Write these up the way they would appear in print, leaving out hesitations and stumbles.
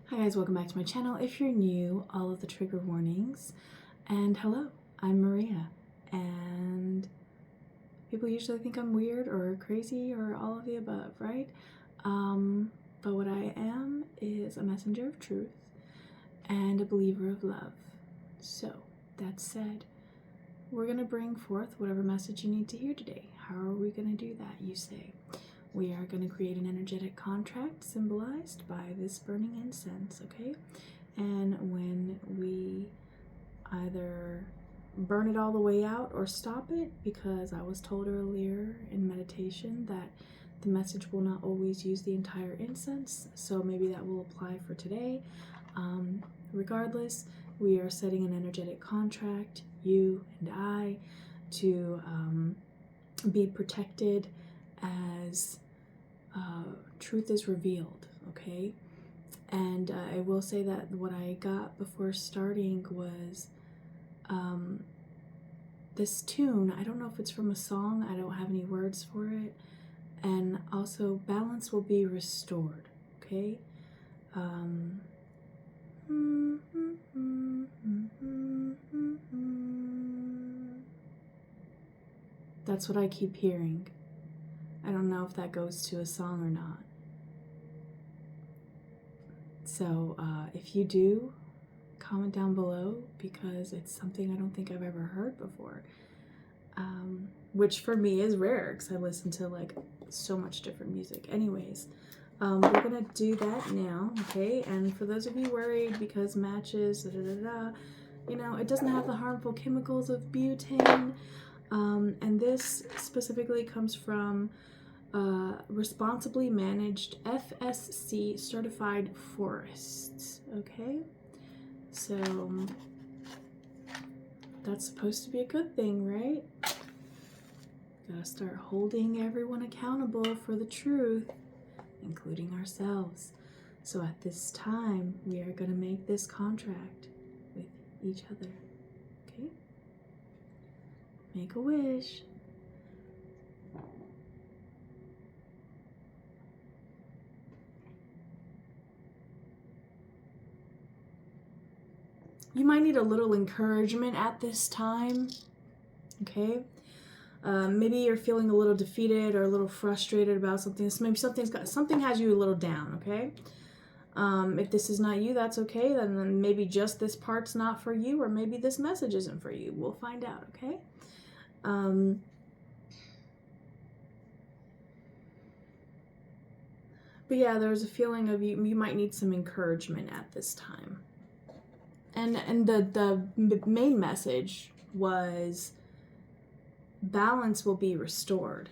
Hi guys, welcome back to my channel. If you're new, all of the trigger warnings. And hello, I'm Maria. And people usually think I'm weird or crazy or all of the above, right? But what I am is a messenger of truth and a believer of love. So, that said, we're going to bring forth whatever message you need to hear today. How are we going to do that, you say? We are going to create an energetic contract symbolized by this burning incense, okay? And when we either burn it all the way out or stop it, because I was told earlier in meditation that the message will not always use the entire incense, so maybe that will apply for today. Regardless, we are setting an energetic contract, you and I, to be protected as truth is revealed, okay? And I will say that what I got before starting was this tune. I don't know if it's from a song, I don't have any words for it. And also, balance will be restored, okay? That's what I keep hearing. I don't know if that goes to a song or not. So if you do, comment down below, because it's something I don't think I've ever heard before. Which for me is rare, because I listen to like so much different music. Anyways, we're gonna do that now, okay? And for those of you worried because matches, you know, it doesn't have the harmful chemicals of butane. And this specifically comes from responsibly managed FSC certified forests, okay? So that's supposed to be a good thing, right? Gotta start holding everyone accountable for the truth, including ourselves. So at this time, we are gonna make this contract with each other, okay? Make a wish. You might need a little encouragement at this time, okay? Maybe you're feeling a little defeated or a little frustrated about something. Maybe something has you a little down, okay? If this is not you, that's okay. Then maybe just this part's not for you, or maybe this message isn't for you. We'll find out, okay? But yeah, there's a feeling of you might need some encouragement at this time. And the main message was balance will be restored.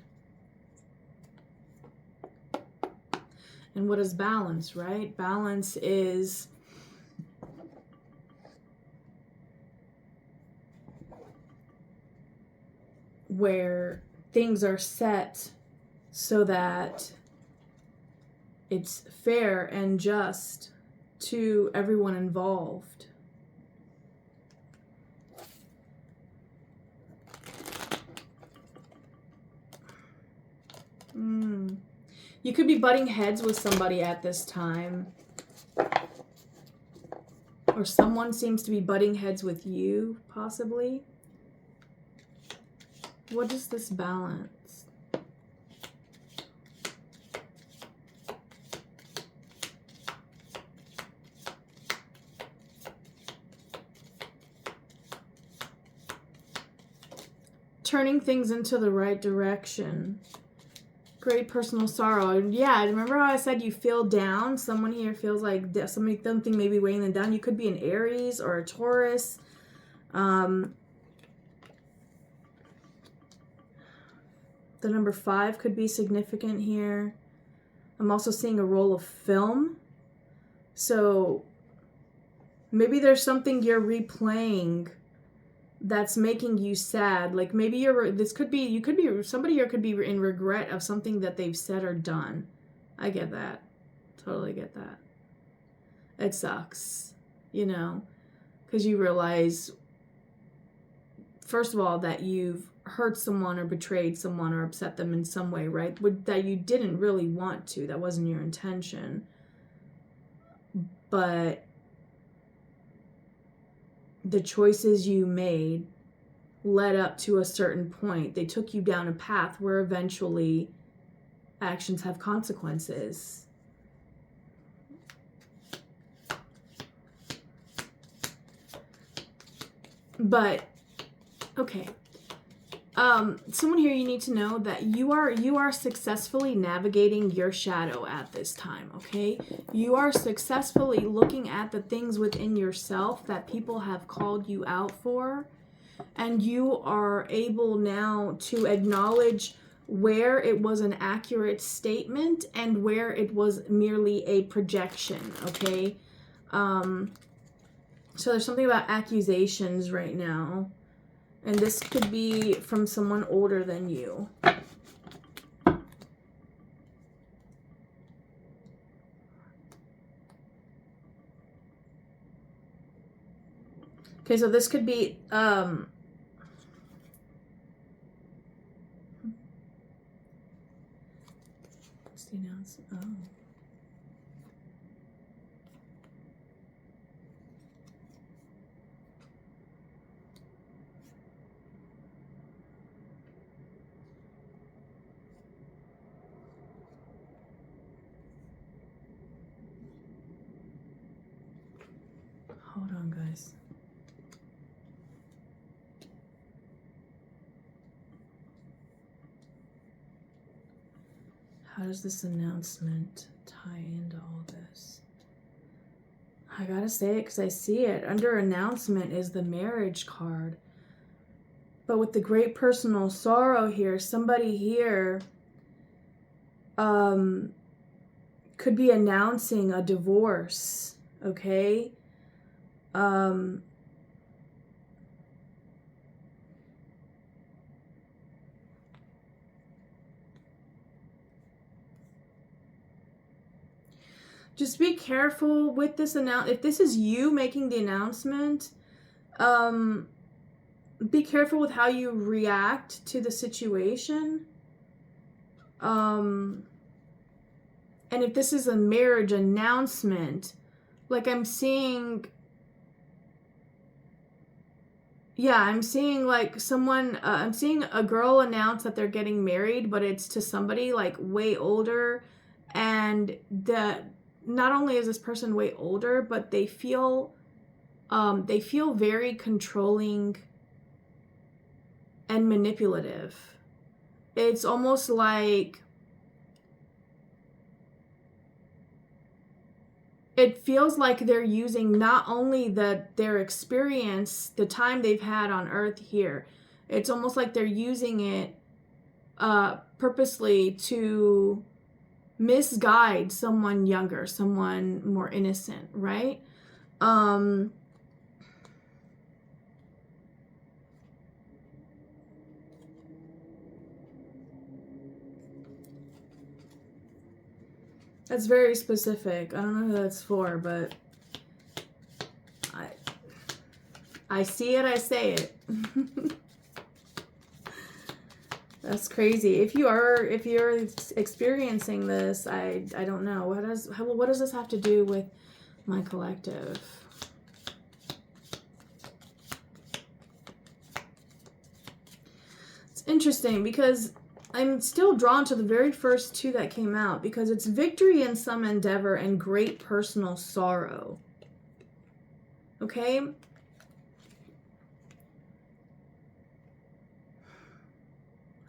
And what is balance, right? Balance is where things are set so that it's fair and just to everyone involved. You could be butting heads with somebody at this time. Or someone seems to be butting heads with you, possibly. What is this balance? Turning things into the right direction. Great personal sorrow. Yeah, remember how I said you feel down? Someone here feels like something may be weighing them down. You could be an Aries or a Taurus. The number 5 could be significant here. I'm also seeing a roll of film. So maybe there's something you're replaying that's making you sad. Like maybe somebody here could be in regret of something that they've said or done. I get that. Totally get that. It sucks, you know, because you realize, first of all, that you've hurt someone or betrayed someone or upset them in some way, right? That you didn't really want to. That wasn't your intention. but the choices you made led up to a certain point. They took you down a path where eventually actions have consequences. But okay, someone here, you need to know that you are successfully navigating your shadow at this time. Okay, you are successfully looking at the things within yourself that people have called you out for, and you are able now to acknowledge where it was an accurate statement and where it was merely a projection. Okay, so there's something about accusations right now. And this could be from someone older than you. Okay, so this could be, what's the announcement? Oh. Hold on, guys. How does this announcement tie into all this? I gotta say it because I see it. Under announcement is the marriage card. But with the great personal sorrow here, somebody here could be announcing a divorce, okay? Just be careful with this if this is you making the announcement, be careful with how you react to the situation. And if this is a marriage announcement, like I'm seeing, I'm seeing like someone, I'm seeing a girl announce that they're getting married, but it's to somebody like way older, and not only is this person way older, but they feel very controlling and manipulative. It's almost like it feels like they're using not only their experience, the time they've had on Earth here, it's almost like they're using it purposely to misguide someone younger, someone more innocent, right? That's very specific. I don't know who that's for, but I see it, I say it. That's crazy. If you're experiencing this, I don't know. What does this have to do with my collective? It's interesting because I'm still drawn to the very first two that came out, because it's victory in some endeavor and great personal sorrow. Okay?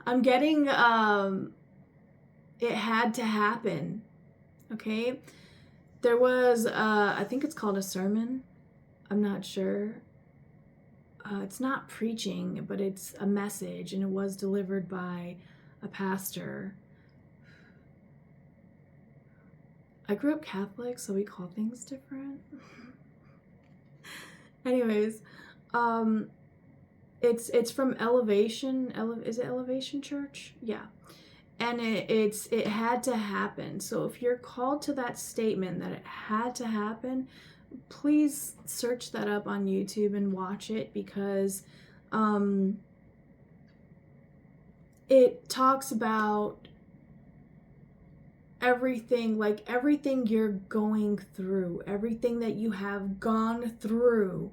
I'm getting it had to happen. Okay? There was I think it's called a sermon. I'm not sure. It's not preaching, but it's a message, and it was delivered by a pastor. I grew up Catholic, so we call things different. Anyways, it's from Elevation. Is it Elevation Church? Yeah. And it had to happen. So if you're called to that statement that it had to happen, please search that up on YouTube and watch it, because it talks about everything, like everything you're going through, everything that you have gone through,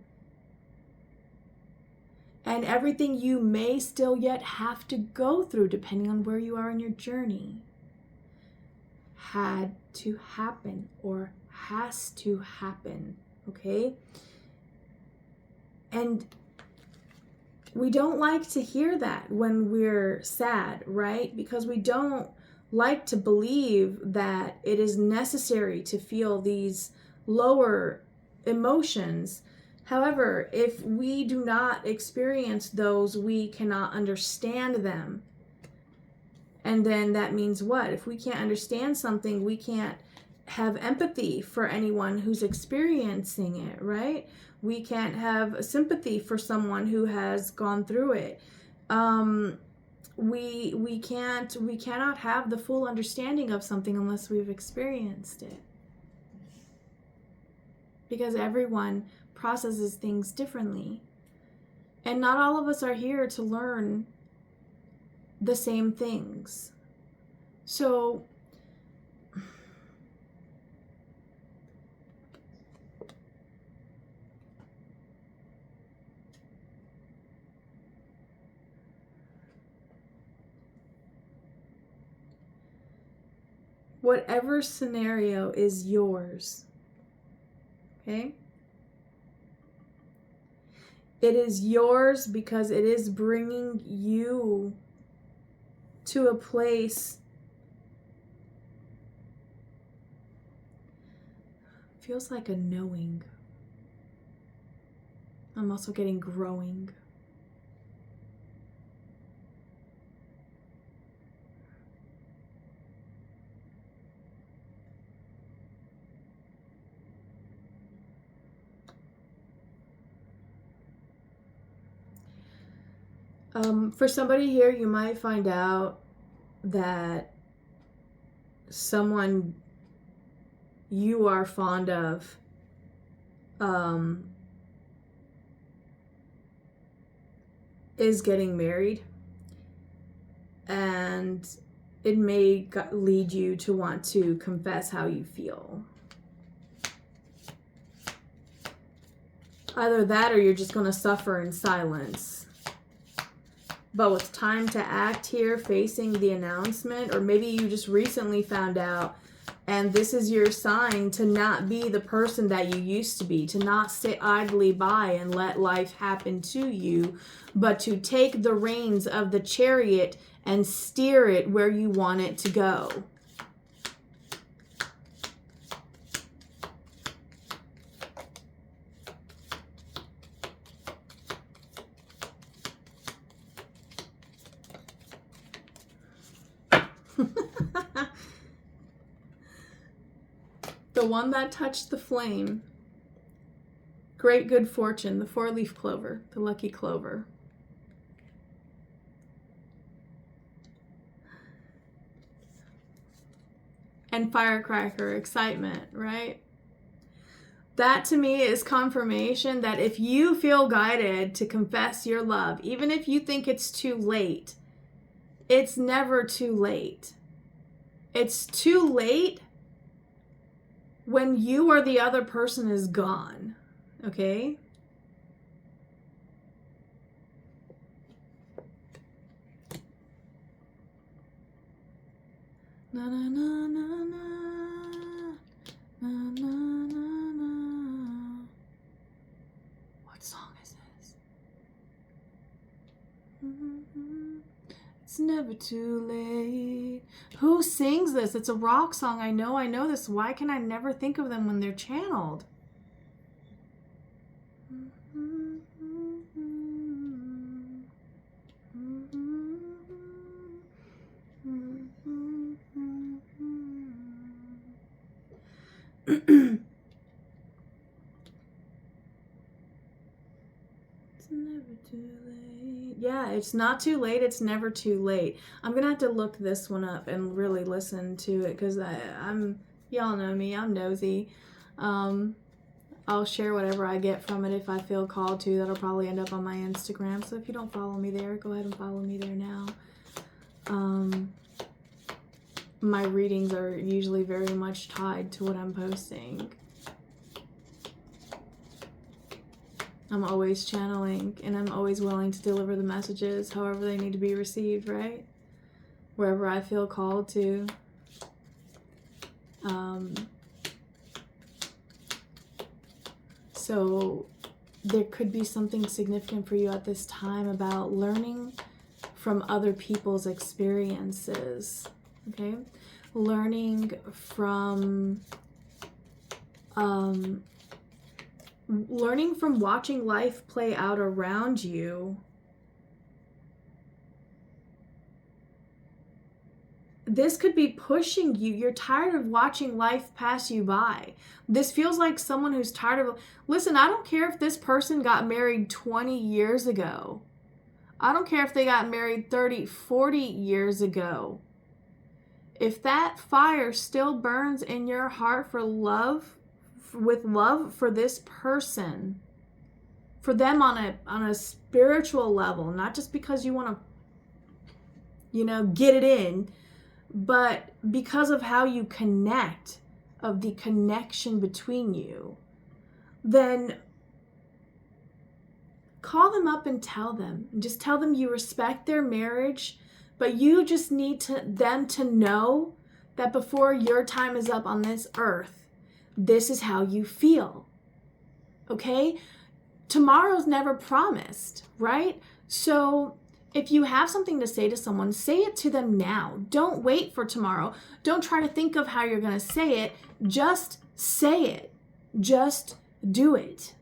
and everything you may still yet have to go through, depending on where you are in your journey, had to happen or has to happen, okay? And we don't like to hear that when we're sad, right? Because we don't like to believe that it is necessary to feel these lower emotions. However, if we do not experience those, we cannot understand them. And then that means what? If we can't understand something, we can't have empathy for anyone who's experiencing it, right? We can't have sympathy for someone who has gone through it. We cannot have the full understanding of something unless we've experienced it. Because everyone processes things differently. And not all of us are here to learn the same things. So whatever scenario is yours, okay? It is yours because it is bringing you to a place. Feels like a knowing. I'm also getting growing. For somebody here, you might find out that someone you are fond of is getting married, and it may lead you to want to confess how you feel. Either that or you're just going to suffer in silence. But it's time to act here, facing the announcement, or maybe you just recently found out and this is your sign to not be the person that you used to be, to not sit idly by and let life happen to you, but to take the reins of the chariot and steer it where you want it to go. The one that touched the flame. Great good fortune, the 4-leaf clover, the lucky clover. And firecracker, excitement, right? That to me is confirmation that if you feel guided to confess your love, even if you think it's too late, it's never too late. It's too late when you or the other person is gone, okay? Na na na na na na na na na. What song is this? It's never too late. Who sings this? It's a rock song. I know this. Why can I never think of them when they're channeled? It's never too late. Yeah, it's not too late. It's never too late. I'm gonna have to look this one up and really listen to it because I'm y'all know me. I'm nosy. I'll share whatever I get from it if I feel called to. That'll probably end up on my Instagram. So if you don't follow me there, go ahead and follow me there now. my readings are usually very much tied to what I'm posting. I'm always channeling, and I'm always willing to deliver the messages however they need to be received, right? Wherever I feel called to. So there could be something significant for you at this time about learning from other people's experiences, okay? Learning from watching life play out around you. This could be pushing you. You're tired of watching life pass you by. This feels like someone who's tired of... Listen, I don't care if this person got married 20 years ago. I don't care if they got married 30, 40 years ago. If that fire still burns in your heart for love, with love for this person, for them on a spiritual level, not just because you want to, get it in, but because of how you connect, of the connection between you, then call them up and tell them. Just tell them you respect their marriage, but you just need them to know that before your time is up on this earth, this is how you feel. Okay? Tomorrow's never promised, right? So if you have something to say to someone, say it to them now. Don't wait for tomorrow. Don't try to think of how you're going to say it. Just say it. Just do it.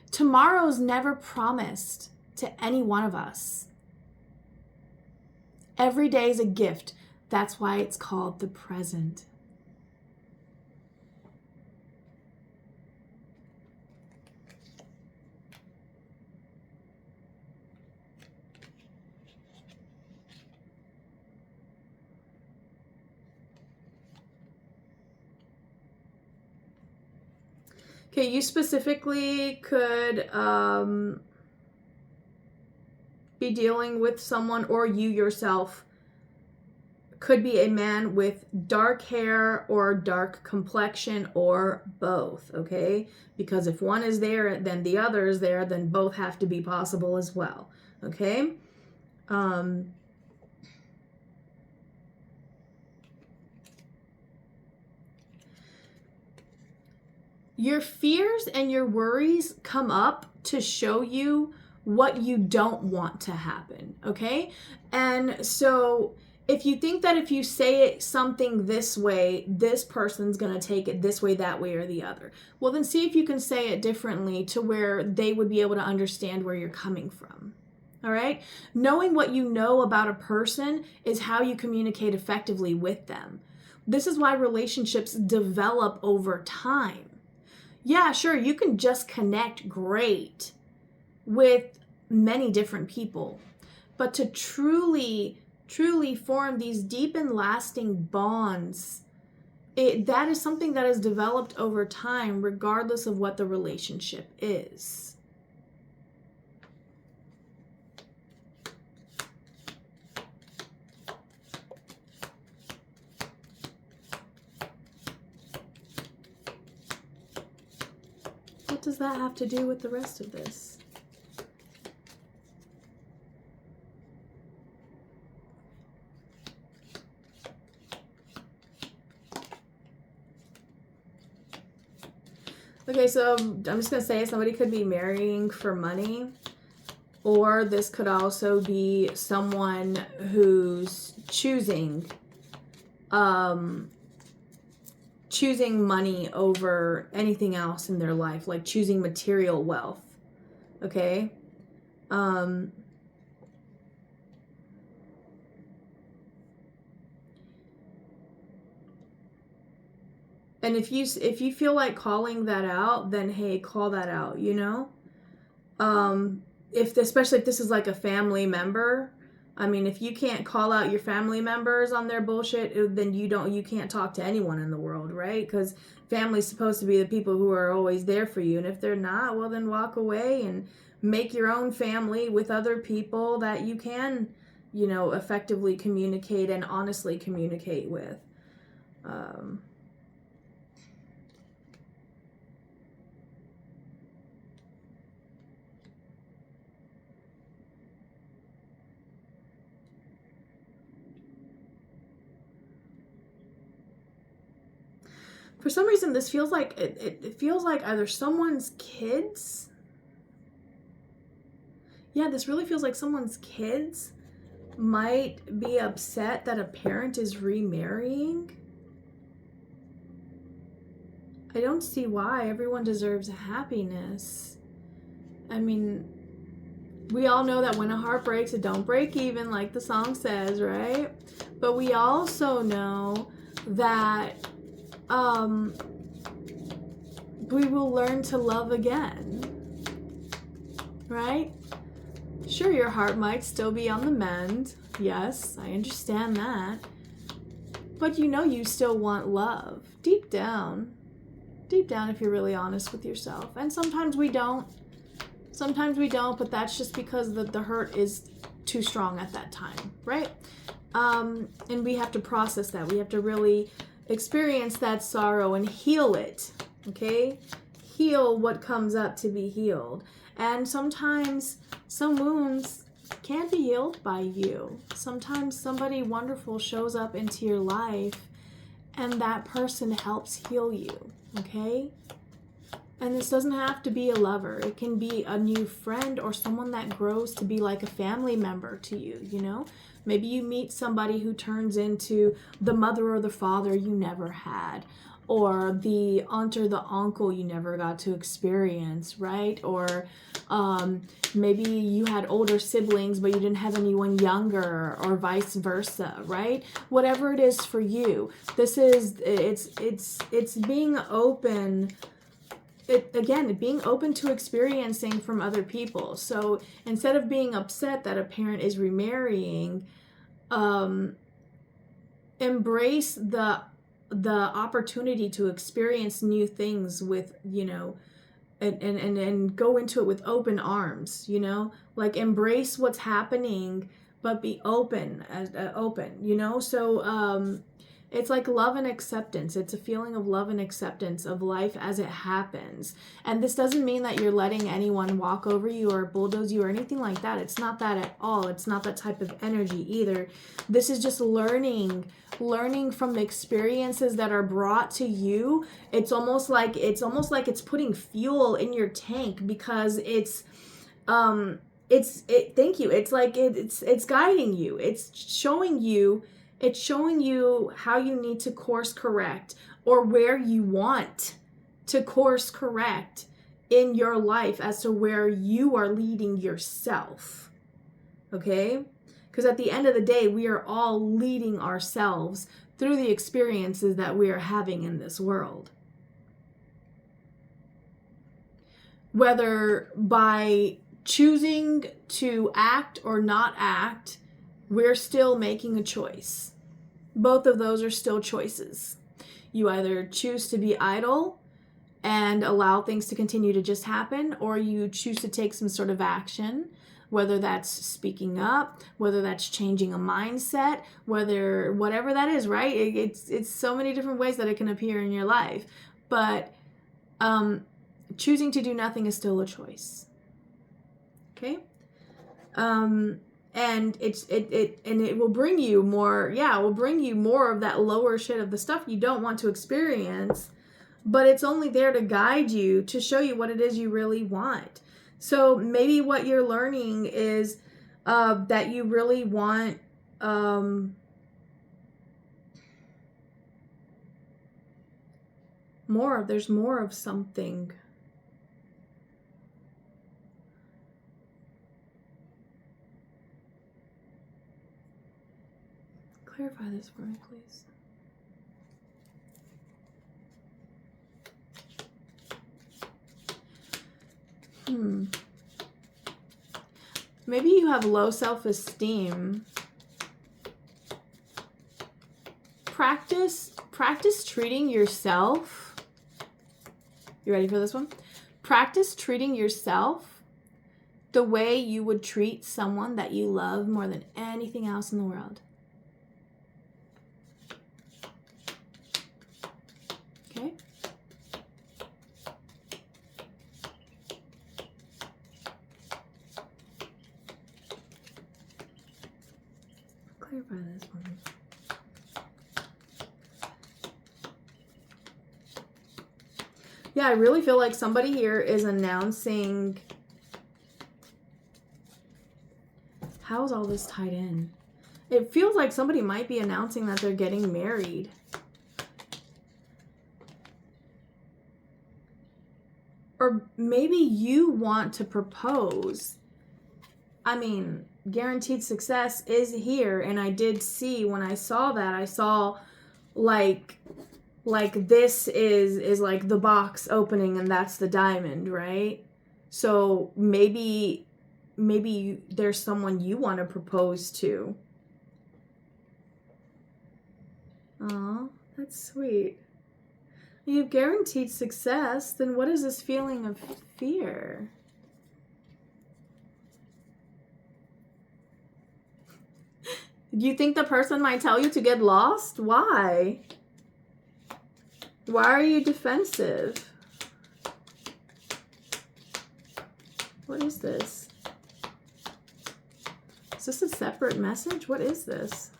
Tomorrow's never promised to any one of us. Every day is a gift. That's why it's called the present. Okay, you specifically could be dealing with someone, or you yourself could be a man with dark hair or dark complexion, or both, okay? Because if one is there, then the other is there, then both have to be possible as well, okay? Your fears and your worries come up to show you what you don't want to happen, okay? And so if you think that if you say something this way, this person's going to take it this way, that way, or the other, well, then see if you can say it differently to where they would be able to understand where you're coming from. All right? Knowing what you know about a person is how you communicate effectively with them. This is why relationships develop over time. Yeah, sure, you can just connect great with many different people, but to truly form these deep and lasting bonds, that is something that is developed over time, regardless of what the relationship is. What does that have to do with the rest of this? Okay, so I'm just going to say somebody could be marrying for money, or this could also be someone who's choosing money over anything else in their life, like choosing material wealth, okay? And if you feel like calling that out, then hey, call that out, especially if this is like a family member. I mean, if you can't call out your family members on their bullshit, then you can't talk to anyone in the world, right? Because family's supposed to be the people who are always there for you. And if they're not, well, then walk away and make your own family with other people that you can effectively communicate and honestly communicate with. For some reason, this feels like it feels like either someone's kids. Yeah, this really feels like someone's kids might be upset that a parent is remarrying. I don't see why. Everyone deserves happiness. I mean, we all know that when a heart breaks, it don't break even, like the song says, right? But we also know that we will learn to love again, right? Sure, your heart might still be on the mend. Yes, I understand that. But you still want love. Deep down, if you're really honest with yourself. And sometimes we don't. But that's just because the hurt is too strong at that time, right? And we have to process that. We have to really experience that sorrow and heal it, okay? Heal what comes up to be healed. And sometimes some wounds can't be healed by you. Sometimes somebody wonderful shows up into your life and that person helps heal you, okay? And this doesn't have to be a lover. It can be a new friend or someone that grows to be like a family member to you, Maybe you meet somebody who turns into the mother or the father you never had, or the aunt or the uncle you never got to experience, right? Or maybe you had older siblings but you didn't have anyone younger, or vice versa, right? Whatever it is for you, it's being open. Being open to experiencing from other people. So instead of being upset that a parent is remarrying, embrace the opportunity to experience new things with, and go into it with open arms, like embrace what's happening, but be open, So it's like love and acceptance. It's a feeling of love and acceptance of life as it happens. And this doesn't mean that you're letting anyone walk over you or bulldoze you or anything like that. It's not that at all. It's not that type of energy either. This is just learning from the experiences that are brought to you. It's almost like it's putting fuel in your tank, because thank you. It's like it's guiding you. It's showing you how you need to course correct, or where you want to course correct in your life as to where you are leading yourself. Okay? Because at the end of the day, we are all leading ourselves through the experiences that we are having in this world. Whether by choosing to act or not act, we're still making a choice. Both of those are still choices. You either choose to be idle and allow things to continue to just happen, or you choose to take some sort of action, whether that's speaking up, whether that's changing a mindset, whatever that is, right? It's so many different ways that it can appear in your life. But choosing to do nothing is still a choice. Okay? And it will bring you more, it will bring you more of that lower shit of the stuff you don't want to experience, but it's only there to guide you, to show you what it is you really want. So maybe what you're learning is that you really want more. There's more of something. Clarify this for me, please. Maybe you have low self-esteem. Practice treating yourself. You ready for this one? Practice treating yourself the way you would treat someone that you love more than anything else in the world. Okay? Clarify this for me. Yeah, I really feel like somebody here is announcing. How is all this tied in? It feels like somebody might be announcing that they're getting married. Or maybe you want to propose. I mean, guaranteed success is here. And I did see, when I saw that, I saw like this is like the box opening and that's the diamond, right? So maybe there's someone you want to propose to. Oh, that's sweet. You've guaranteed success, then what is this feeling of fear? Do you think the person might tell you to get lost? Why? Why are you defensive? What is this? Is this a separate message? What is this?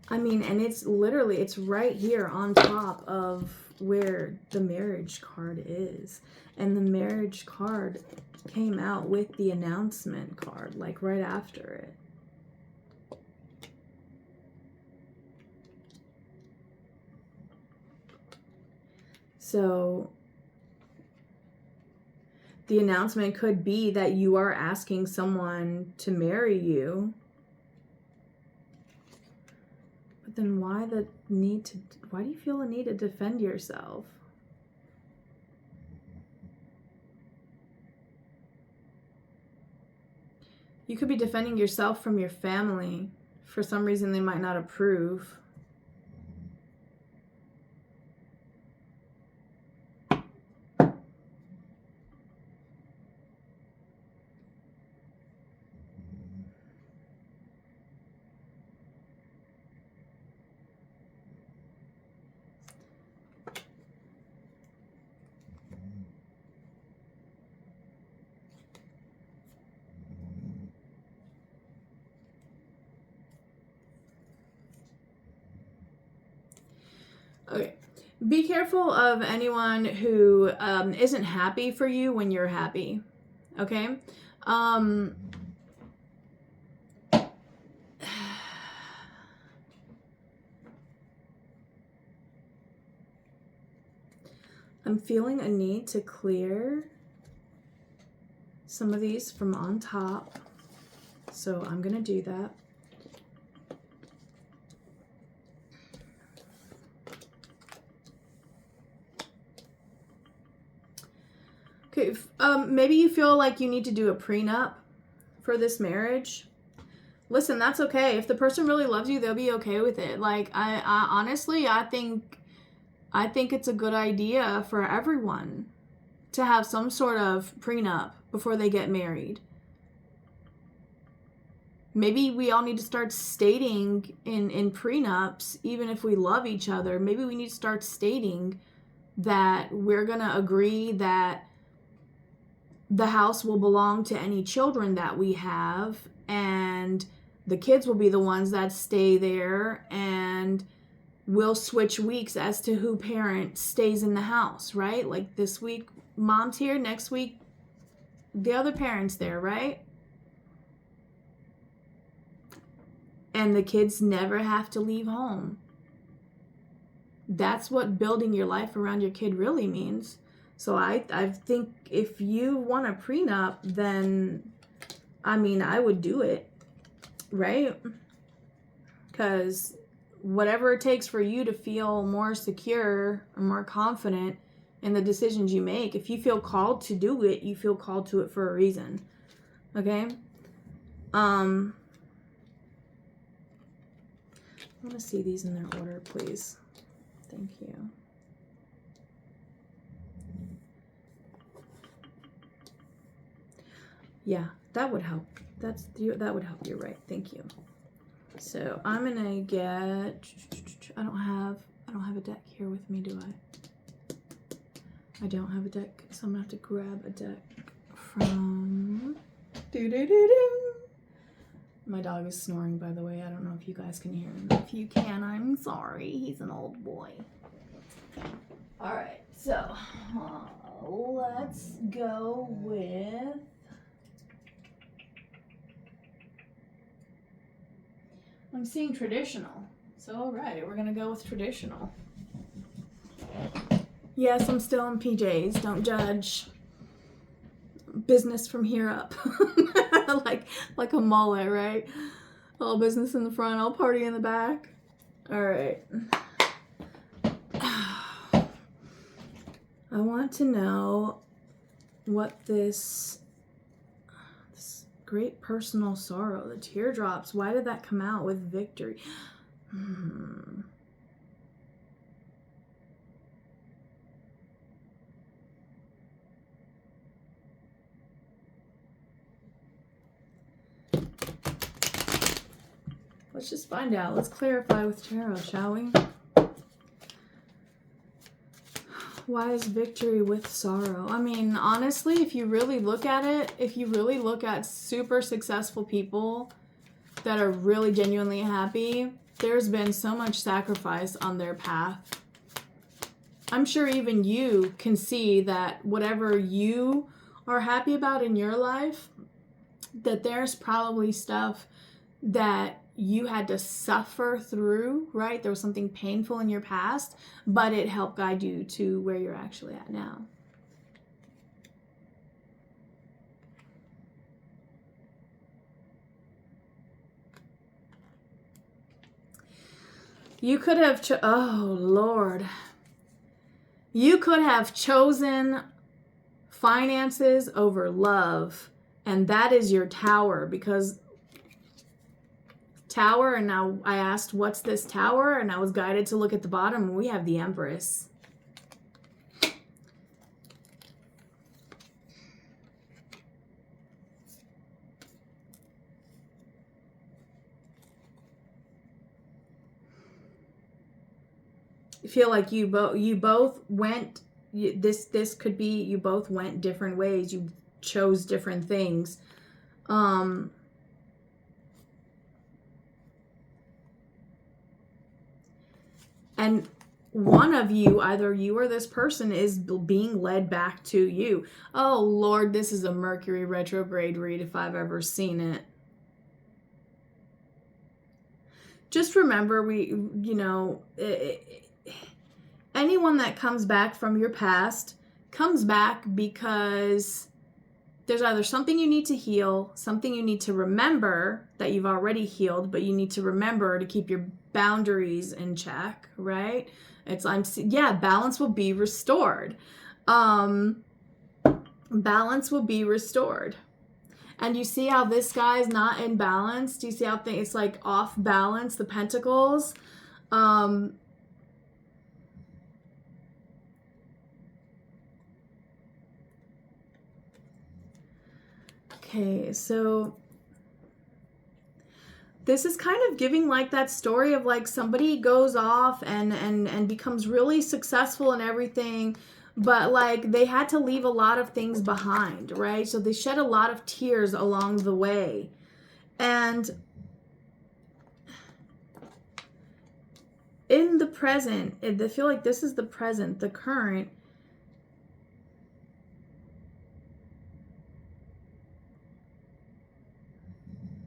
I mean, and it's literally, it's right here on top of where the marriage card is. And the marriage card came out with the announcement card, like right after it. So the announcement could be that you are asking someone to marry you. But then why do you feel the need to defend yourself? You could be defending yourself from your family. For some reason, they might not approve. Okay. Be careful of anyone who isn't happy for you when you're happy. Okay? I'm feeling a need to clear some of these from on top. So I'm going to do that. Okay, maybe you feel like you need to do a prenup for this marriage. Listen, that's okay. If the person really loves you, they'll be okay with it. Like, I honestly, I think it's a good idea for everyone to have some sort of prenup before they get married. Maybe we all need to start stating in prenups, even if we love each other, maybe we need to start stating that we're going to agree that the house will belong to any children that we have, and the kids will be the ones that stay there, and we'll switch weeks as to who parent stays in the house, right? Like this week, mom's here, next week, the other parent's there, right? And the kids never have to leave home. That's what building your life around your kid really means. So I think if you want a prenup, then, I mean, I would do it, right? Because whatever it takes for you to feel more secure or more confident in the decisions you make. If you feel called to do it, you feel called to it for a reason. Okay? I want to see these in their order, please. Thank you. Yeah, that would help. That would help. You're right. Thank you. So I'm gonna get. I don't have a deck here with me, do I? I don't have a deck, so I'm gonna have to grab a deck from. My dog is snoring, by the way. I don't know if you guys can hear him. If you can, I'm sorry. He's an old boy. All right, so let's go with. I'm seeing traditional. So, all right, we're going to go with traditional. Yes, I'm still in PJs. Don't judge. Business from here up. like a mullet, right? All business in the front, all party in the back. All right. I want to know what this great personal sorrow, the teardrops, why did that come out with victory? Let's just find out. Let's clarify with tarot, shall we? Why is victory with sorrow? I mean, honestly, if you really look at it, if you really look at super successful people that are really genuinely happy, there's been so much sacrifice on their path. I'm sure even you can see that whatever you are happy about in your life, that there's probably stuff that you had to suffer through, right? There was something painful in your past, but it helped guide you to where you're actually at now. You could have, oh Lord. You could have chosen finances over love, and that is your tower, because tower, and now I asked, what's this tower? And I was guided to look at the bottom, and we have the Empress. I feel like you both went, this could be, you both went different ways. You chose different things. And one of you, either you or this person, is being led back to you. Oh, Lord, this is a Mercury retrograde read if I've ever seen it. Just remember, anyone that comes back from your past comes back because there's either something you need to heal, something you need to remember that you've already healed, but you need to remember to keep your boundaries in check, right? Balance will be restored. Balance will be restored. And you see how this guy's not in balance? Do you see how it's like off balance, the pentacles? Okay, so this is kind of giving like that story of like somebody goes off and becomes really successful and everything, but like they had to leave a lot of things behind, right? So they shed a lot of tears along the way. And in the present, I feel like this is the present, the current.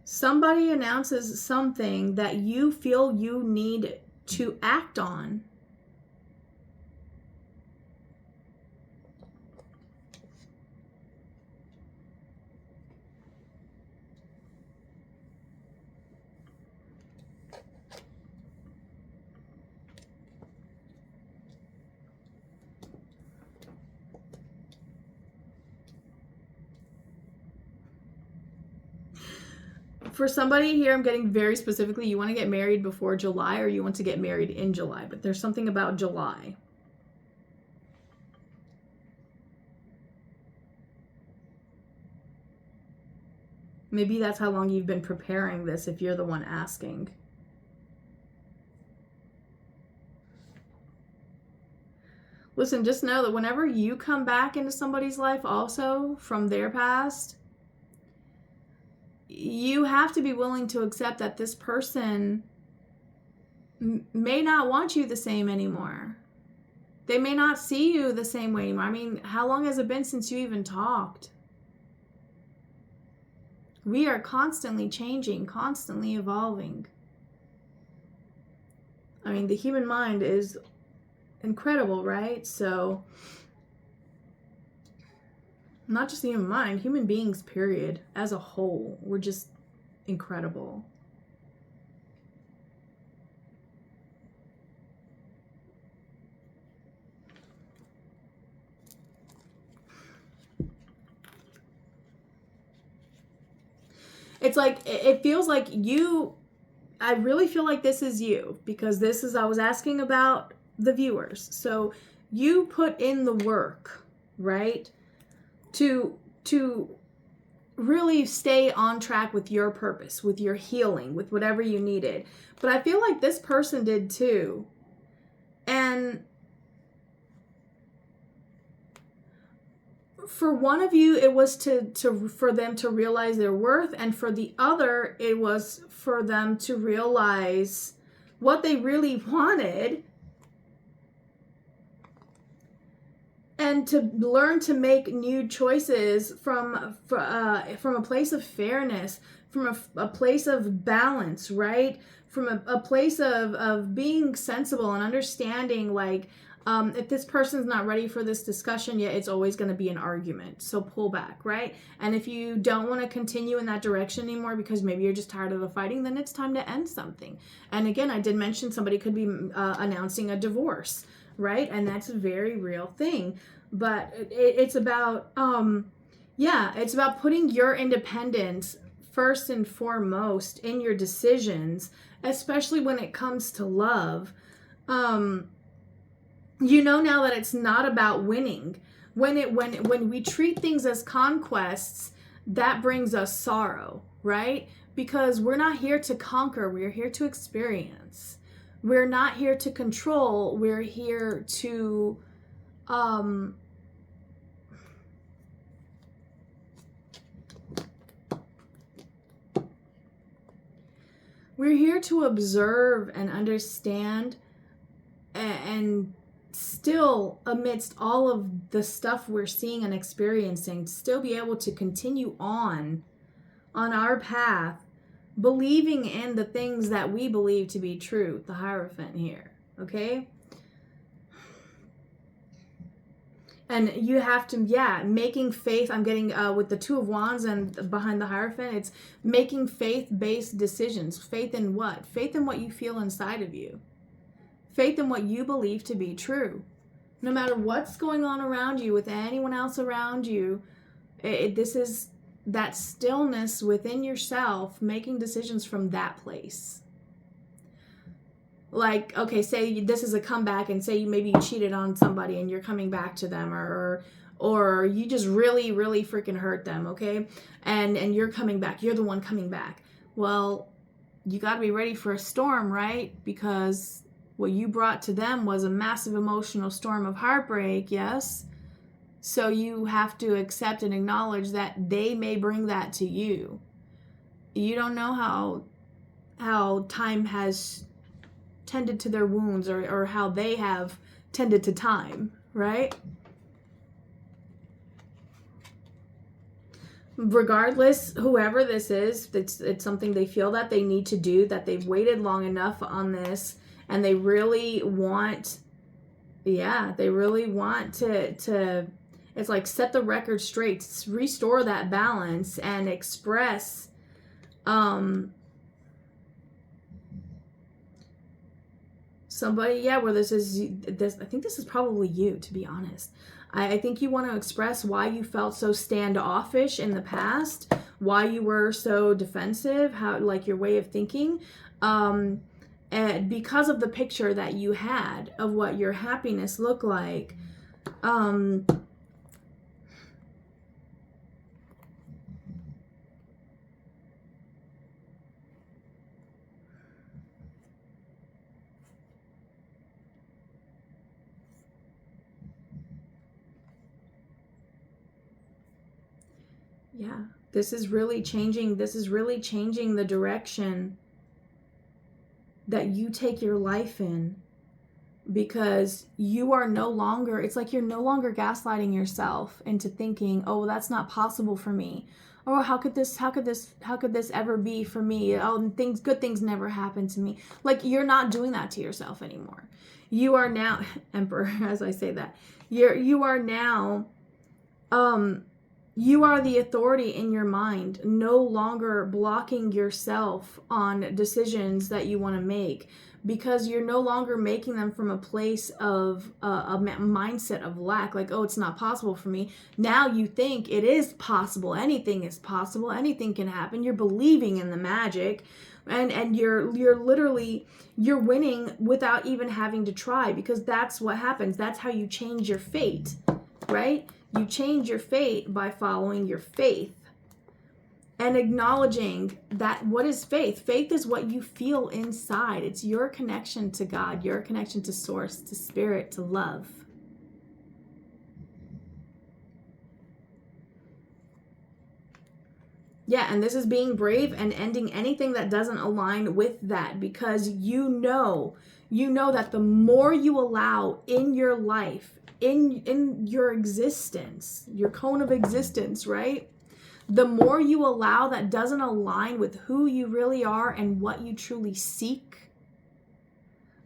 Somebody announces something that you feel you need to act on. For somebody here, I'm getting very specifically, you want to get married before July or you want to get married in July, but there's something about July. Maybe that's how long you've been preparing this if you're the one asking. Listen, just know that whenever you come back into somebody's life also from their past, you have to be willing to accept that this person may not want you the same anymore. They may not see you the same way anymore. I mean, how long has it been since you even talked? We are constantly changing, constantly evolving. I mean, the human mind is incredible, right? So, not just the human mind, human beings, period, as a whole, we're just incredible. It's like, it feels like I really feel like this is you, because I was asking about the viewers. So you put in the work, right? To really stay on track with your purpose, with your healing, with whatever you needed. But I feel like this person did too. And for one of you, it was for them to realize their worth, and for the other, it was for them to realize what they really wanted and to learn to make new choices from a place of fairness, from a place of balance, right? From a place of being sensible and understanding, like, if this person's not ready for this discussion yet, it's always going to be an argument. So pull back, right? And if you don't want to continue in that direction anymore because maybe you're just tired of the fighting, then it's time to end something. And again, I did mention somebody could be announcing a divorce, right? And that's a very real thing. But it's about, it's about putting your independence first and foremost in your decisions, especially when it comes to love. You know now that it's not about winning. When we treat things as conquests, that brings us sorrow, right? Because we're not here to conquer, we're here to experience. We're not here to control, we're here to we're here to observe and understand, and still, amidst all of the stuff we're seeing and experiencing, still be able to continue on our path, believing in the things that we believe to be true, the Hierophant here, okay? And you have to, making faith, I'm getting, with the Two of Wands and behind the Hierophant, it's making faith-based decisions. Faith in what? Faith in what you feel inside of you. Faith in what you believe to be true. No matter what's going on around you, with anyone else around you, this is that stillness within yourself, making decisions from that place. Like, okay, say this is a comeback, and say maybe you cheated on somebody and you're coming back to them, or you just really, really freaking hurt them, okay? And you're coming back. You're the one coming back. Well, you got to be ready for a storm, right? Because what you brought to them was a massive emotional storm of heartbreak, yes? So you have to accept and acknowledge that they may bring that to you. You don't know how time has tended to their wounds, or how they have tended to time, right? Regardless, whoever this is, it's something they feel that they need to do, that they've waited long enough on this, and they really want, to it's like set the record straight, restore that balance, and express somebody, where this, I think this is probably you, to be honest. I think you want to express why you felt so standoffish in the past, why you were so defensive, how, like, your way of thinking, and because of the picture that you had of what your happiness looked like. Yeah, this is really changing the direction that you take your life in, because you are no longer, it's like you're no longer gaslighting yourself into thinking, oh, that's not possible for me. Or how could this ever be for me? Oh, good things never happen to me. Like, you're not doing that to yourself anymore. You are now, Emperor, as I say that, you are now, you are the authority in your mind, no longer blocking yourself on decisions that you want to make, because you're no longer making them from a place of a mindset of lack, like, oh, it's not possible for me. Now you think it is possible. Anything is possible. Anything can happen. You're believing in the magic, and you're literally, you're winning without even having to try, because that's what happens. That's how you change your fate, right? You change your fate by following your faith and acknowledging that. What is faith? Faith is what you feel inside. It's your connection to God, your connection to source, to spirit, to love. Yeah, and this is being brave and ending anything that doesn't align with that, because you know that the more you allow in your life, in your existence, your cone of existence, right? The more you allow that doesn't align with who you really are and what you truly seek,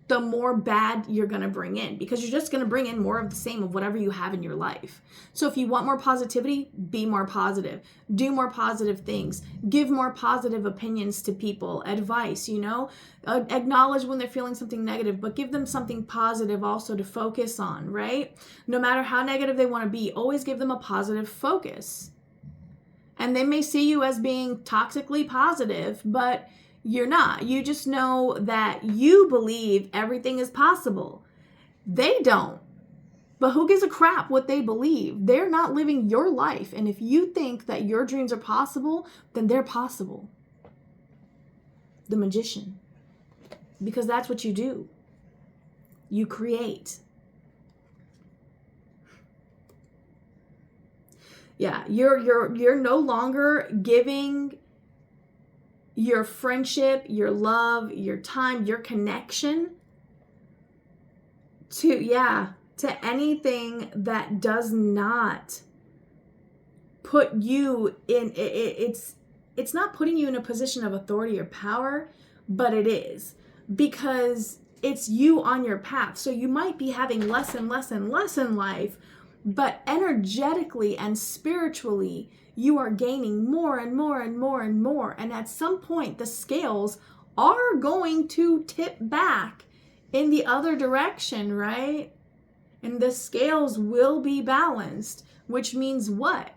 the more bad you're going to bring in, because you're just going to bring in more of the same of whatever you have in your life. So if you want more positivity, be more positive, do more positive things, give more positive opinions to people, advice, acknowledge when they're feeling something negative, but give them something positive also to focus on, right? No matter how negative they want to be, always give them a positive focus. And they may see you as being toxically positive, but you're not. You just know that you believe everything is possible. They don't. But who gives a crap what they believe? They're not living your life. And if you think that your dreams are possible, then they're possible. The magician. Because that's what you do. You create. Yeah, you're no longer giving your friendship, your love, your time, your connection to anything that does not put you in, it's not putting you in a position of authority or power, but it is, because it's you on your path. So you might be having less and less and less in life, but energetically and spiritually, you are gaining more and more and more and more. And at some point, the scales are going to tip back in the other direction, right? And the scales will be balanced, which means what?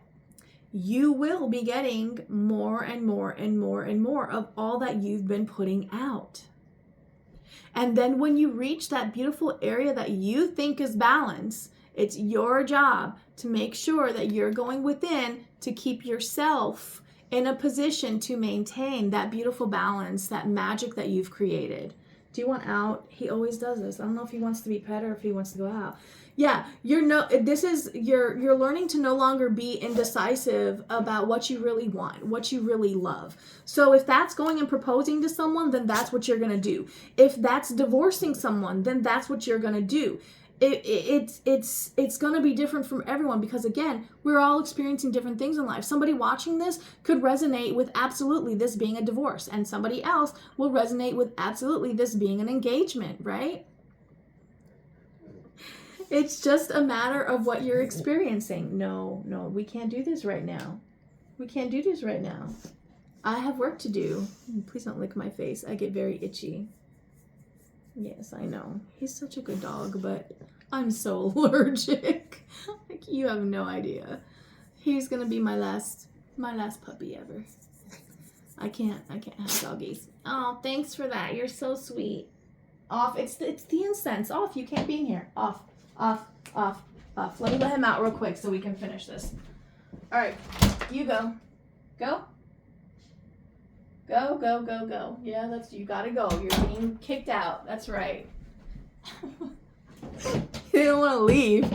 You will be getting more and more and more and more of all that you've been putting out. And then when you reach that beautiful area that you think is balance, it's your job to make sure that you're going within to keep yourself in a position to maintain that beautiful balance, that magic that you've created. Do you want out? He always does this. I don't know if he wants to be pet or if he wants to go out. Yeah, you're learning to no longer be indecisive about what you really want, what you really love. So if that's going and proposing to someone, then that's what you're going to do. If that's divorcing someone, then that's what you're going to do. It's going to be different from everyone, because again, we're all experiencing different things in life. Somebody watching this could resonate with absolutely this being a divorce, and somebody else will resonate with absolutely this being an engagement, right? It's just a matter of what you're experiencing. No, we can't do this right now. We can't do this right now. I have work to do. Please don't lick my face. I get very itchy. Yes, I know. He's such a good dog, but I'm so allergic. Like, you have no idea. He's gonna be my last My last puppy ever. I can't have doggies. Oh, thanks for that. You're so sweet. Off. It's the incense. Off. You can't be in here. Off. Off. Off. Off. Let me let him out real quick so we can finish this. All right. You go. Go. Go, go, go, go. Yeah, you gotta go. You're being kicked out. That's right. He didn't want to leave.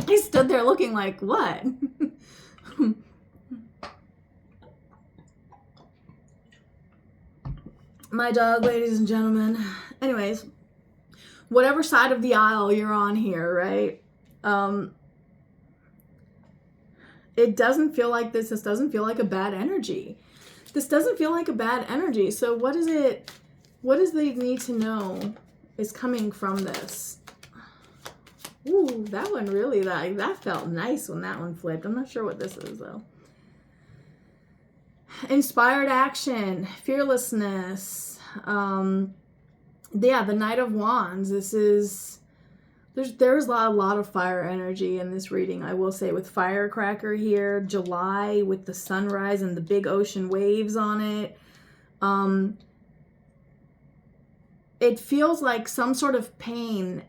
He stood there looking like, what? My dog, ladies and gentlemen. Anyways, whatever side of the aisle you're on here, right? It doesn't feel like this. This doesn't feel like a bad energy. This doesn't feel like a bad energy. So what does they need to know is coming from this? Ooh, that one really, that felt nice when that one flipped. I'm not sure what this is though. Inspired action, fearlessness. Yeah, the Knight of Wands. There's a lot of fire energy in this reading, I will say, with Firecracker here, July with the sunrise and the big ocean waves on it. It feels like some sort of pain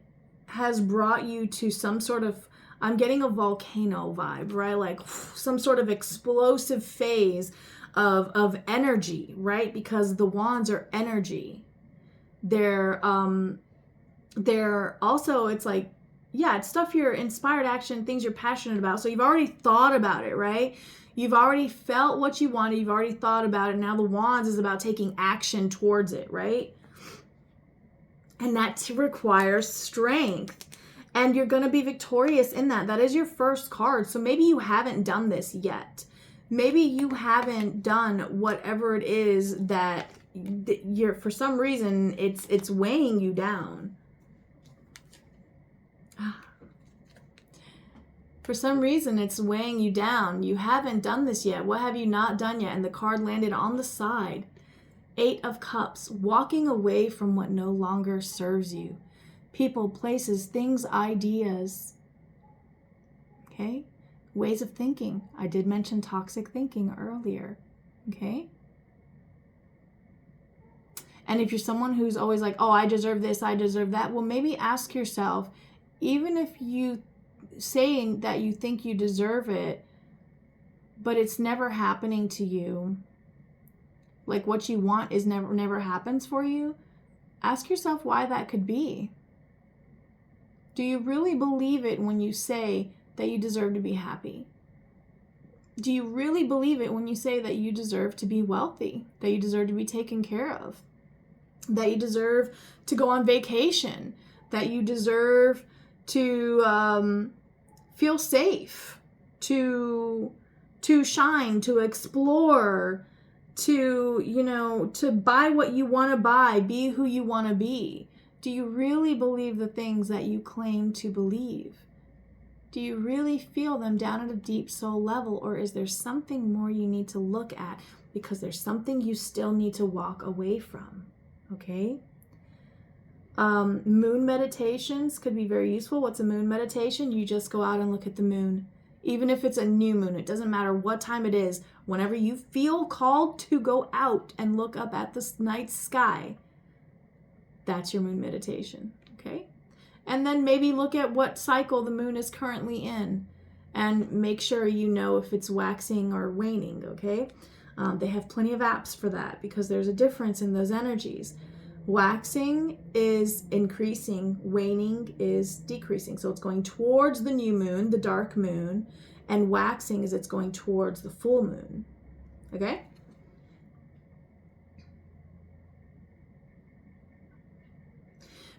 has brought you to some sort of, I'm getting a volcano vibe, right? Like some sort of explosive phase of energy, right? Because the wands are energy. They're also, it's like, yeah, it's stuff you're inspired action, things you're passionate about. So you've already thought about it, right? You've already felt what you wanted. You've already thought about it. Now the wands is about taking action towards it, right? And that requires strength. And you're going to be victorious in that. That is your first card. So maybe you haven't done this yet. Maybe you haven't done whatever it is that you're, for some reason, it's weighing you down. For some reason, it's weighing you down. You haven't done this yet. What have you not done yet? And the card landed on the side. 8 of Cups, walking away from what no longer serves you. People, places, things, ideas. Okay? Ways of thinking. I did mention toxic thinking earlier. Okay? And if you're someone who's always like, oh, I deserve this, I deserve that, well, maybe ask yourself, even if you saying that you think you deserve it, but it's never happening to you, like what you want is never happens for you, ask yourself why that could be. Do you really believe it when you say that you deserve to be happy? Do you really believe it when you say that you deserve to be wealthy, that you deserve to be taken care of, that you deserve to go on vacation, that you deserve to feel safe, to shine, to explore, to buy what you want to buy, be who you want to be? Do you really believe the things that you claim to believe? Do you really feel them down at a deep soul level, or is there something more you need to look at because there's something you still need to walk away from? Okay? Moon meditations could be very useful. What's a moon meditation? You just go out and look at the moon. Even if it's a new moon, it doesn't matter what time it is. Whenever you feel called to go out and look up at the night sky, that's your moon meditation, okay? And then maybe look at what cycle the moon is currently in and make sure you know if it's waxing or waning, okay? They have plenty of apps for that because there's a difference in those energies. Waxing is increasing, waning is decreasing. So it's going towards the new moon, the dark moon, and waxing is it's going towards the full moon. Okay?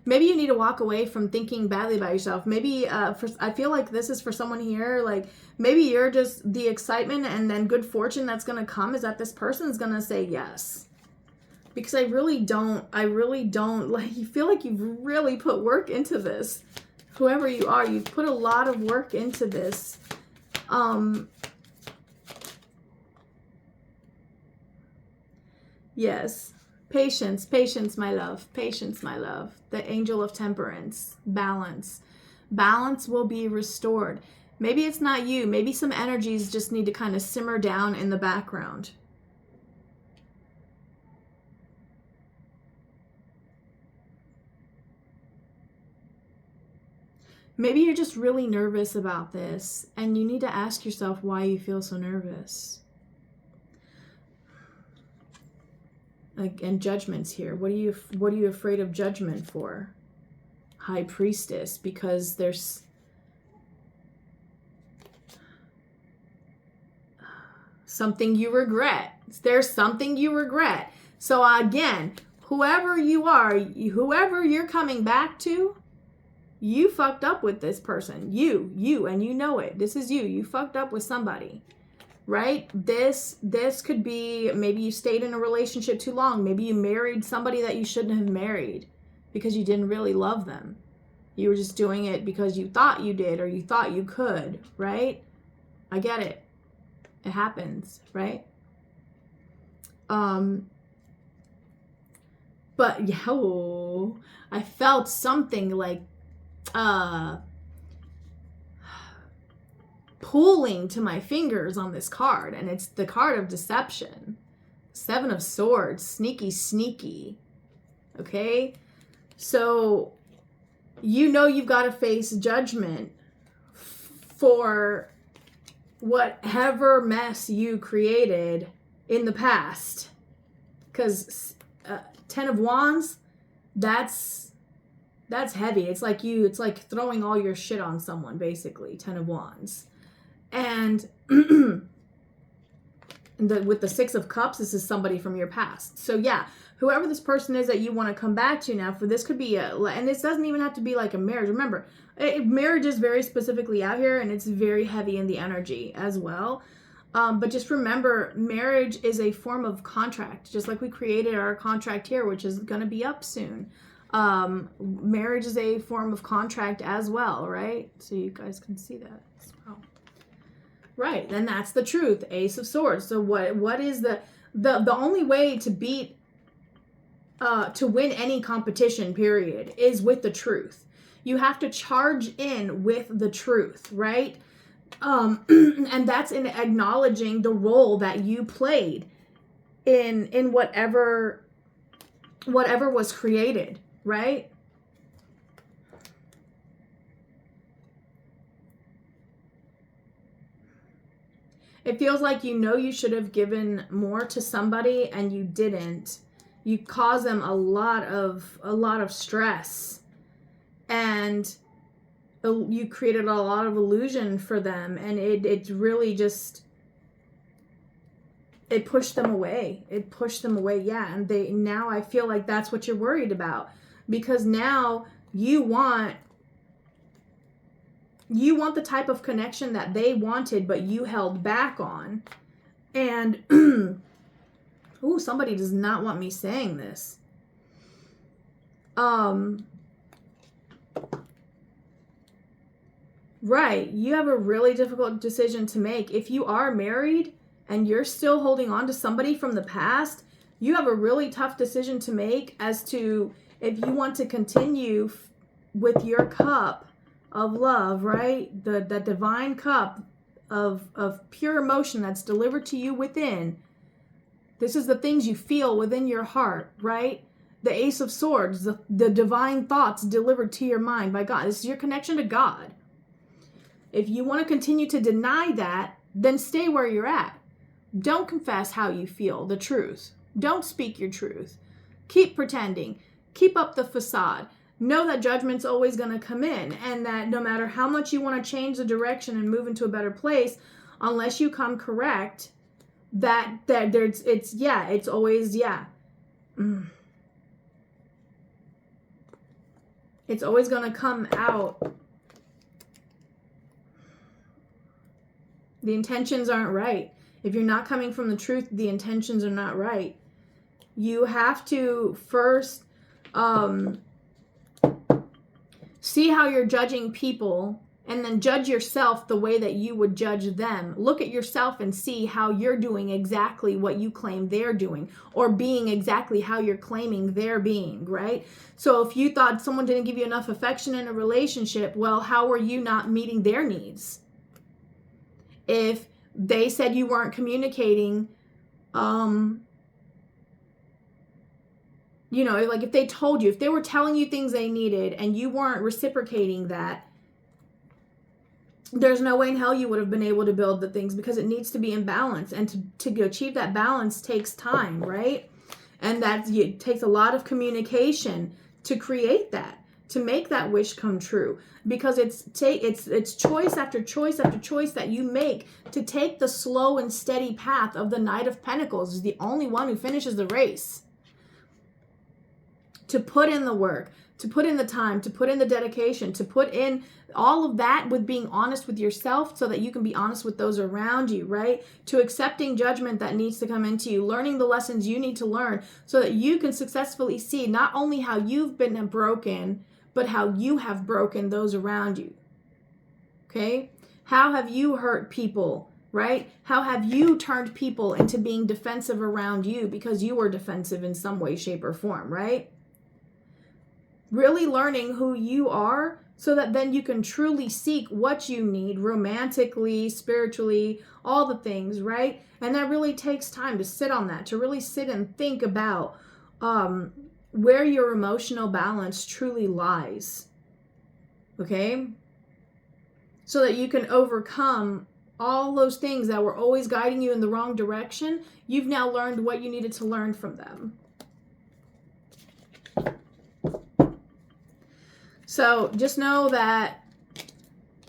Maybe you need to walk away from thinking badly about yourself. Maybe I feel like this is for someone here, like maybe you're just the excitement and then good fortune that's going to come is that this person is going to say yes. Because I really don't, like, you feel like you've really put work into this. Whoever you are, you've put a lot of work into this. Yes. Patience, my love. Patience, my love. The angel of temperance. Balance. Balance will be restored. Maybe it's not you. Maybe some energies just need to kind of simmer down in the background. Maybe you're just really nervous about this, and you need to ask yourself why you feel so nervous. And judgments here. What are you afraid of judgment for? High Priestess, because there's something you regret. There's something you regret. So again, whoever you are, whoever you're coming back to, you fucked up with this person. You, and you know it. This is you. You fucked up with somebody, right? This could be, maybe you stayed in a relationship too long. Maybe you married somebody that you shouldn't have married because you didn't really love them. You were just doing it because you thought you did, or you thought you could, right? I get it. It happens, right? But I felt something like pulling to my fingers on this card, and it's the card of deception. 7 of Swords, sneaky. Okay? So you've got to face judgment for whatever mess you created in the past. Because 10 of Wands, that's heavy. It's like throwing all your shit on someone, basically. 10 of Wands. And with the 6 of Cups, this is somebody from your past. So yeah, whoever this person is that you want to come back to now, for this could be and this doesn't even have to be like a marriage. Remember, marriage is very specifically out here, and it's very heavy in the energy as well. But just remember, marriage is a form of contract, just like we created our contract here, which is going to be up soon. Marriage is a form of contract as well, right? So you guys can see that as well. Right, then that's the truth. Ace of Swords. So what is the only way to beat to win any competition, period, is with the truth. You have to charge in with the truth, right? And that's in acknowledging the role that you played in whatever was created, right? It feels like you should have given more to somebody and you didn't. You caused them a lot of stress, and you created a lot of illusion for them, and it really just, it pushed them away. Yeah, and now I feel like that's what you're worried about, because now you want the type of connection that they wanted, but you held back on. And ooh, somebody does not want me saying this. Right, you have a really difficult decision to make. If you are married and you're still holding on to somebody from the past, you have a really tough decision to make as to if you want to continue with your cup of love, right? The divine cup of pure emotion that's delivered to you within. This is the things you feel within your heart, right? The Ace of Swords, the divine thoughts delivered to your mind by God. This is your connection to God. If you want to continue to deny that, then stay where you're at. Don't confess how you feel, the truth. Don't speak your truth. Keep pretending. Keep up the facade. Know that judgment's always going to come in, and that no matter how much you want to change the direction and move into a better place, unless you come correct, it's always. It's always going to come out. The intentions aren't right. If you're not coming from the truth, the intentions are not right. You have to first see how you're judging people, and then judge yourself the way that you would judge them. Look at yourself and see how you're doing exactly what you claim they're doing, or being exactly how you're claiming they're being, right? So if you thought someone didn't give you enough affection in a relationship, well, how are you not meeting their needs? if they said you weren't communicating, you know, like if they told you, if they were telling you things they needed and you weren't reciprocating that, there's no way in hell you would have been able to build the things, because it needs to be in balance. And to achieve that balance takes time, right? And it takes a lot of communication to create that, to make that wish come true, because it's choice after choice after choice that you make to take the slow and steady path of the Knight of Pentacles. Is the only one who finishes the race. To put in the work, to put in the time, to put in the dedication, to put in all of that with being honest with yourself so that you can be honest with those around you, right? To accepting judgment that needs to come into you, learning the lessons you need to learn so that you can successfully see not only how you've been broken, but how you have broken those around you. Okay? How have you hurt people, right? How have you turned people into being defensive around you because you were defensive in some way, shape, or form, right? Really learning who you are so that then you can truly seek what you need romantically, spiritually, all the things, right? And that really takes time to sit on that, to really sit and think about where your emotional balance truly lies, okay? So that you can overcome all those things that were always guiding you in the wrong direction. You've now learned what you needed to learn from them. So just know that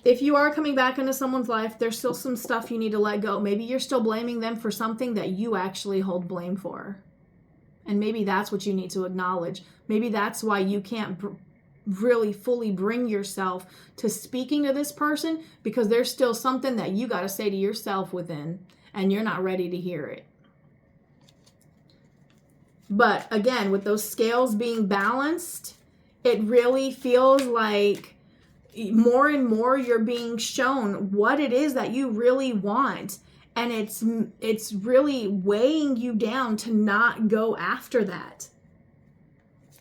if you are coming back into someone's life, there's still some stuff you need to let go. Maybe you're still blaming them for something that you actually hold blame for. And maybe that's what you need to acknowledge. Maybe that's why you can't really fully bring yourself to speaking to this person, because there's still something that you got to say to yourself within, and you're not ready to hear it. But again, with those scales being balanced, it really feels like more and more you're being shown what it is that you really want. And it's really weighing you down to not go after that.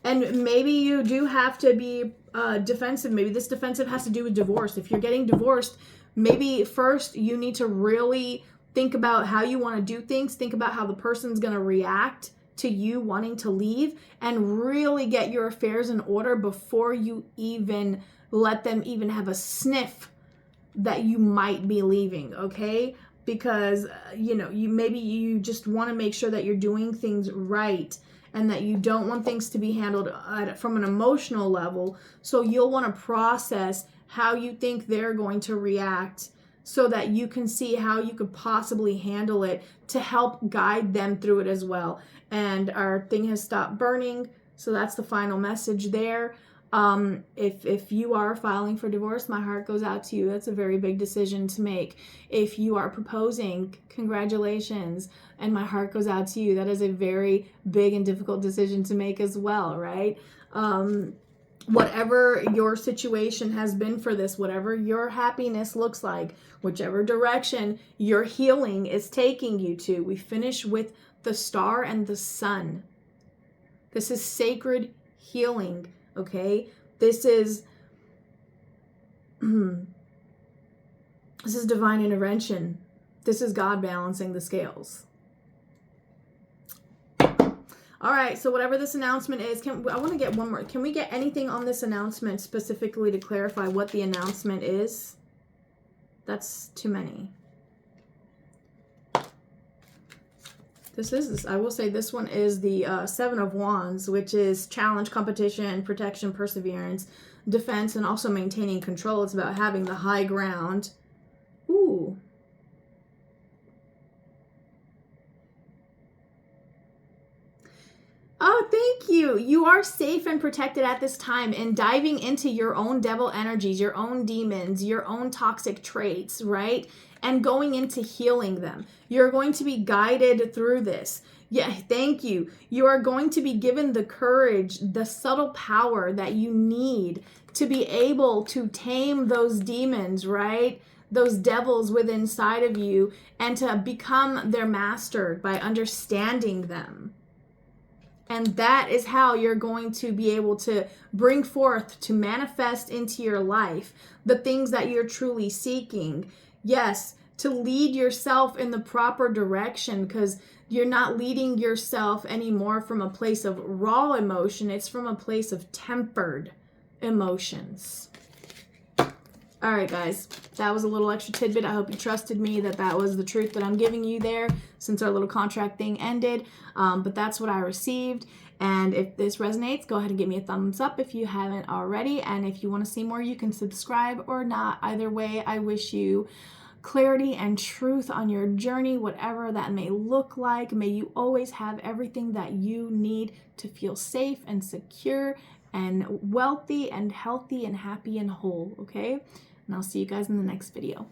And maybe you do have to be defensive. Maybe this defensive has to do with divorce. If you're getting divorced, maybe first you need to really think about how you want to do things. Think about how the person's going to react to you wanting to leave, and really get your affairs in order before you even let them even have a sniff that you might be leaving, okay? Because, you just want to make sure that you're doing things right, and that you don't want things to be handled from an emotional level. So you'll want to process how you think they're going to react so that you can see how you could possibly handle it to help guide them through it as well. And our thing has stopped burning. So that's the final message there. If you are filing for divorce, my heart goes out to you. That's a very big decision to make. If you are proposing, congratulations, and my heart goes out to you. That is a very big and difficult decision to make as well, right? Whatever your situation has been for this, whatever your happiness looks like, whichever direction your healing is taking you to, we finish with the star and the sun. This is sacred healing. Okay, this is divine intervention. This is God balancing the scales. All right, so whatever this announcement is, I want to get one more. Can we get anything on this announcement specifically to clarify what the announcement is? That's too many. I will say this one is the Seven of Wands, which is challenge, competition, protection, perseverance, defense, and also maintaining control. It's about having the high ground. Ooh. Oh, thank you. You are safe and protected at this time in diving into your own devil energies, your own demons, your own toxic traits, right? And going into healing them. You're going to be guided through this. Yeah, thank you. You are going to be given the courage, the subtle power that you need to be able to tame those demons, right? Those devils within inside of you, and to become their master by understanding them. And that is how you're going to be able to bring forth, to manifest into your life the things that you're truly seeking. Yes, to lead yourself in the proper direction, because you're not leading yourself anymore from a place of raw emotion. It's from a place of tempered emotions. All right, guys, that was a little extra tidbit. I hope you trusted me that was the truth that I'm giving you there, since our little contract thing ended. But that's what I received. And if this resonates, go ahead and give me a thumbs up if you haven't already. And if you want to see more, you can subscribe or not. Either way, I wish you clarity and truth on your journey, whatever that may look like. May you always have everything that you need to feel safe and secure and wealthy and healthy and happy and whole, okay? And I'll see you guys in the next video.